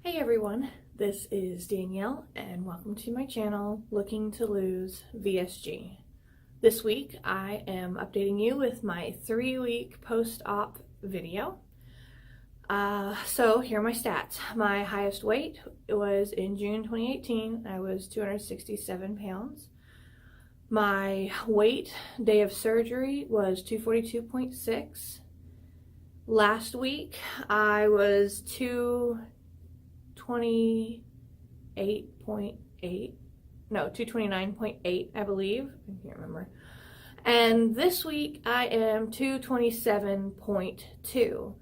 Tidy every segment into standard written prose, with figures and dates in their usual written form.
Hey everyone, this is Danielle and welcome to my channel, Looking to Lose VSG. This week I am updating you with my 3-week post-op video. So here are my stats. My highest weight was in June 2018. I was 267 pounds. My weight day of surgery was 242.6. Last week I was 229.8, I believe. I can't remember. And this week I am 227.2.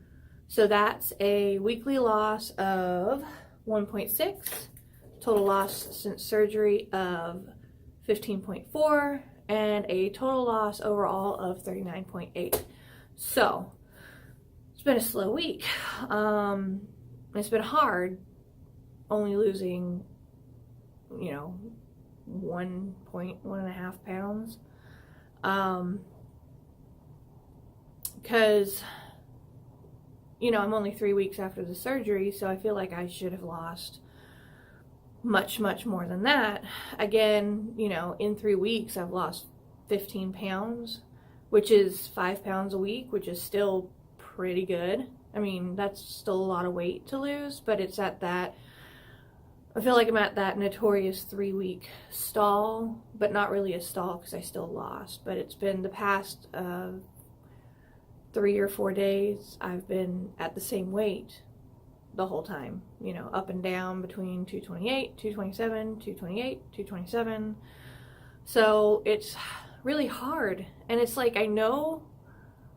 So that's a weekly loss of 1.6, total loss since surgery of 15.4, and a total loss overall of 39.8. So it's been a slow week. It's been hard only losing, 1.5 pounds. Because, I'm only 3 weeks after the surgery, so I feel like I should have lost much, much more than that. Again, in 3 weeks, I've lost 15 pounds, which is 5 pounds a week, which is still pretty good. I mean, that's still a lot of weight to lose, but it's at that, I feel like I'm at that notorious 3-week stall, but not really a stall because I still lost. But it's been the past 3 or 4 days, I've been at the same weight the whole time, up and down between 228, 227, 228, 227. So it's really hard. And it's like, I know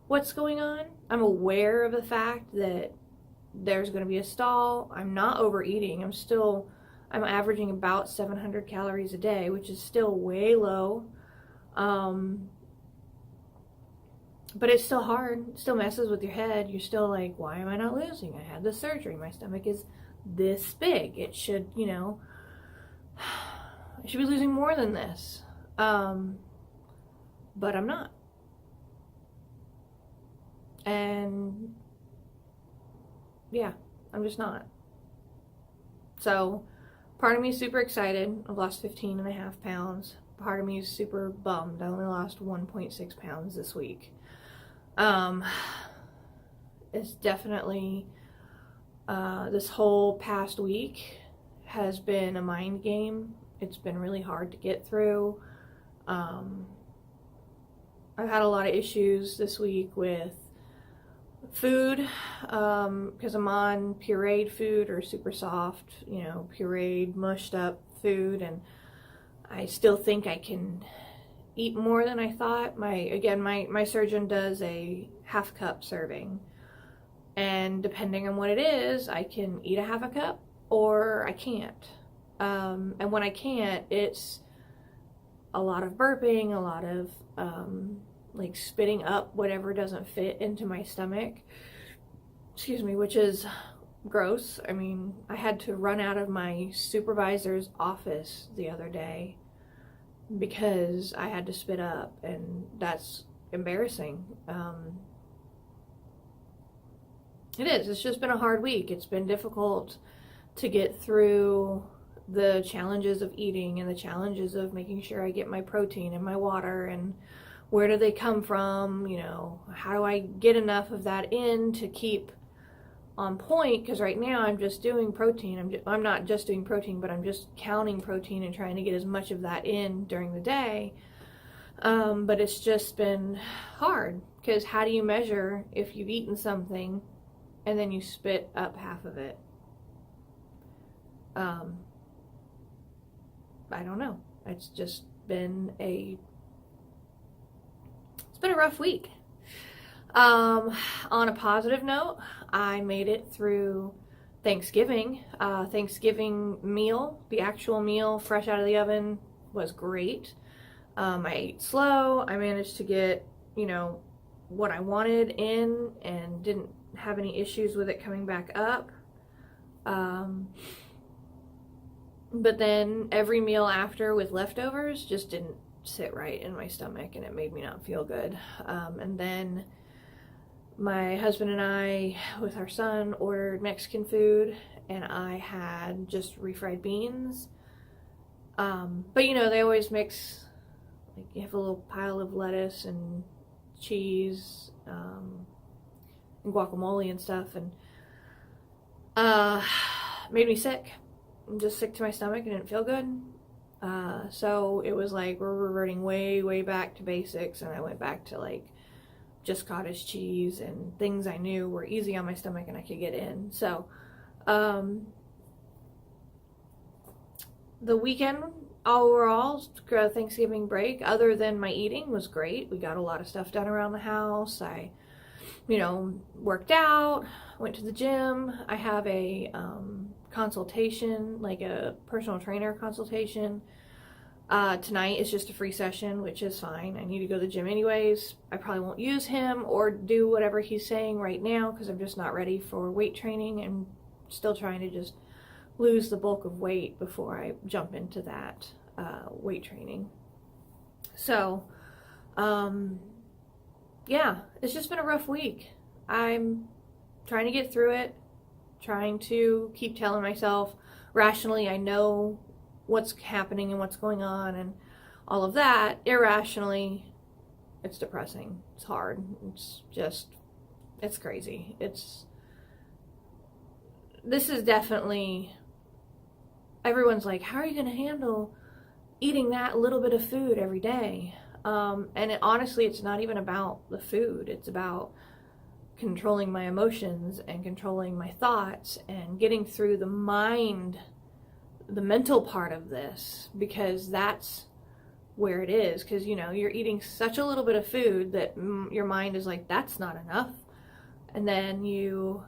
what's going on. I'm aware of the fact that there's going to be a stall. I'm not overeating. I'm averaging about 700 calories a day, which is still way low. But it's still hard. It still messes with your head. You're still like, why am I not losing? I had the surgery. My stomach is this big. It should, I should be losing more than this. But I'm not. And yeah, I'm just not. So part of me is super excited. I've lost 15.5 pounds. Part of me is super bummed. I only lost 1.6 pounds this week. It's definitely, this whole past week has been a mind game. It's been really hard to get through. I've had a lot of issues this week with food, because I'm on pureed food or super soft, pureed, mushed up food, and I still think I can eat more than I thought. My surgeon does a half cup serving, and depending on what it is, I can eat a half a cup or I can't. And when I can't, it's a lot of burping, a lot of like spitting up whatever doesn't fit into my stomach, which is gross. I mean, I had to run out of my supervisor's office the other day because I had to spit up, and that's embarrassing. It's just been a hard week. It's been difficult to get through the challenges of eating and the challenges of making sure I get my protein and my water, and where do they come from, how do I get enough of that in to keep on point, because right now I'm just doing protein. I'm not just doing protein, but I'm just counting protein and trying to get as much of that in during the day. But it's just been hard, because how do you measure if you've eaten something and then you spit up half of it? I don't know. It's just been a rough week. On a positive note, I made it through Thanksgiving. Thanksgiving meal, the actual meal fresh out of the oven, was great. I ate slow. I managed to get, what I wanted in and didn't have any issues with it coming back up. But then every meal after with leftovers just didn't sit right in my stomach, and it made me not feel good. And then my husband and I, with our son, ordered Mexican food, and I had just refried beans. But you know, they always mix, like you have a little pile of lettuce and cheese, and guacamole and stuff, and made me sick. I'm just sick to my stomach and didn't feel good. So it was like we're reverting way back to basics, and I went back to like just cottage cheese and things I knew were easy on my stomach and I could get in. So the weekend overall, Thanksgiving break, other than my eating, was great. We got a lot of stuff done around the house. I, you know, worked out, went to the gym. I have a consultation, like a personal trainer consultation. Tonight is just a free session, which is fine. I need to go to the gym anyways. I probably won't use him or do whatever he's saying right now because I'm just not ready for weight training and still trying to just lose the bulk of weight before I jump into that weight training. So, yeah, it's just been a rough week. I'm trying to get through it, trying to keep telling myself rationally I know what's happening and what's going on and all of that. Irrationally, it's depressing. It's hard. It's crazy. This is definitely, everyone's like, how are you going to handle eating that little bit of food every day? And honestly, it's not even about the food. It's about controlling my emotions and controlling my thoughts and getting through the mental part of this, because that's where it is. Because, you know, you're eating such a little bit of food that your mind is like, that's not enough. And then you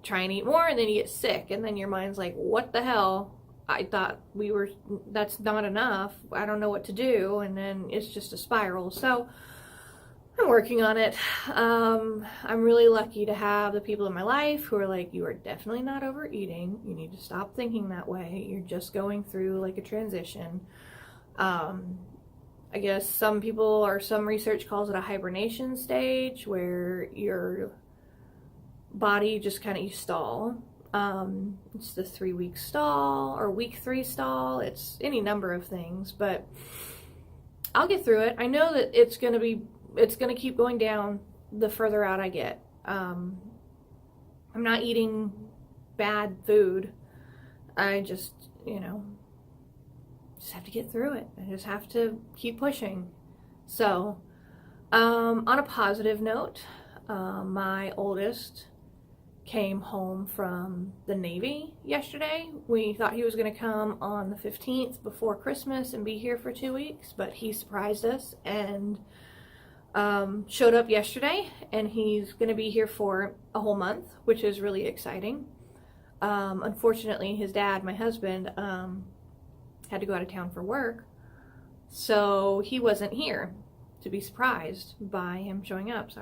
try and eat more and then you get sick. And then your mind's like, what the hell? I thought that's not enough. I don't know what to do. And then it's just a spiral. So I'm working on it. I'm really lucky to have the people in my life who are like, you are definitely not overeating. You need to stop thinking that way. You're just going through like a transition. I guess some research calls it a hibernation stage where your body just kind of, you stall. It's the 3-week stall or week 3 stall. It's any number of things, but I'll get through it. I know that it's going to keep going down the further out I get. I'm not eating bad food. I just, just have to get through it. I just have to keep pushing. So, on a positive note, my oldest came home from the Navy yesterday. We thought he was going to come on the 15th before Christmas and be here for 2 weeks, but he surprised us and showed up yesterday, and he's going to be here for a whole month, which is really exciting. Unfortunately, his dad, my husband, had to go out of town for work, so he wasn't here to be surprised by him showing up.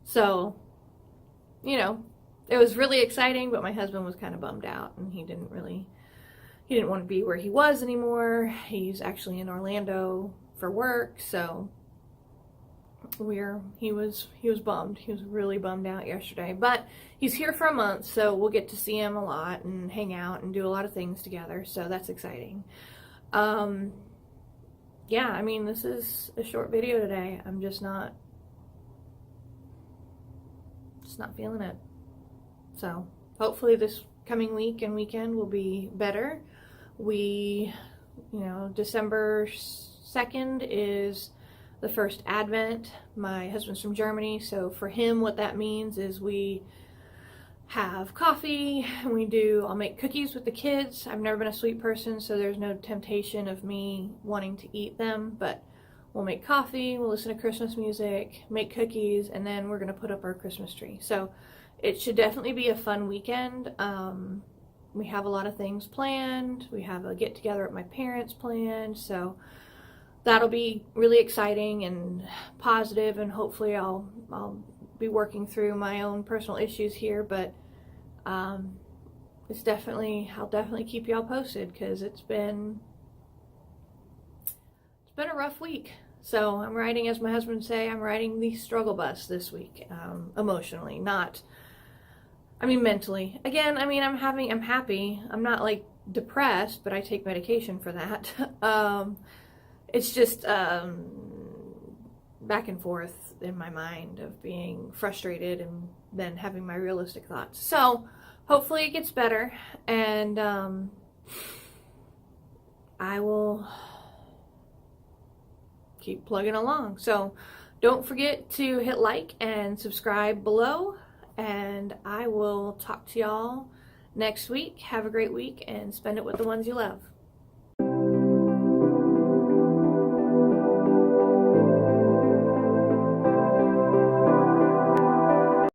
So, it was really exciting, but my husband was kind of bummed out, and he didn't want to be where he was anymore. He's actually in Orlando for work, so he was bummed. He was really bummed out yesterday, but he's here for a month, so we'll get to see him a lot and hang out and do a lot of things together, so that's exciting. Yeah, this is a short video today. I'm just not feeling it. So hopefully this coming week and weekend will be better. December 2nd is the first Advent. My husband's from Germany, so for him what that means is we have coffee, I'll make cookies with the kids. I've never been a sweet person, so there's no temptation of me wanting to eat them, but we'll make coffee, we'll listen to Christmas music, make cookies, and then we're going to put up our Christmas tree. So it should definitely be a fun weekend. We have a lot of things planned. We have a get-together at my parents' planned, so that'll be really exciting and positive, and hopefully I'll be working through my own personal issues here, but I'll definitely keep y'all posted, because it's been a rough week. So I'm riding, as my husband would say, I'm riding the struggle bus this week, emotionally, not I mean, mentally. Again, I mean, I'm happy. I'm not like depressed, but I take medication for that. It's just back and forth in my mind of being frustrated and then having my realistic thoughts. So hopefully it gets better, and I will keep plugging along. So don't forget to hit like and subscribe below, and I will talk to y'all next week. Have a great week and spend it with the ones you love.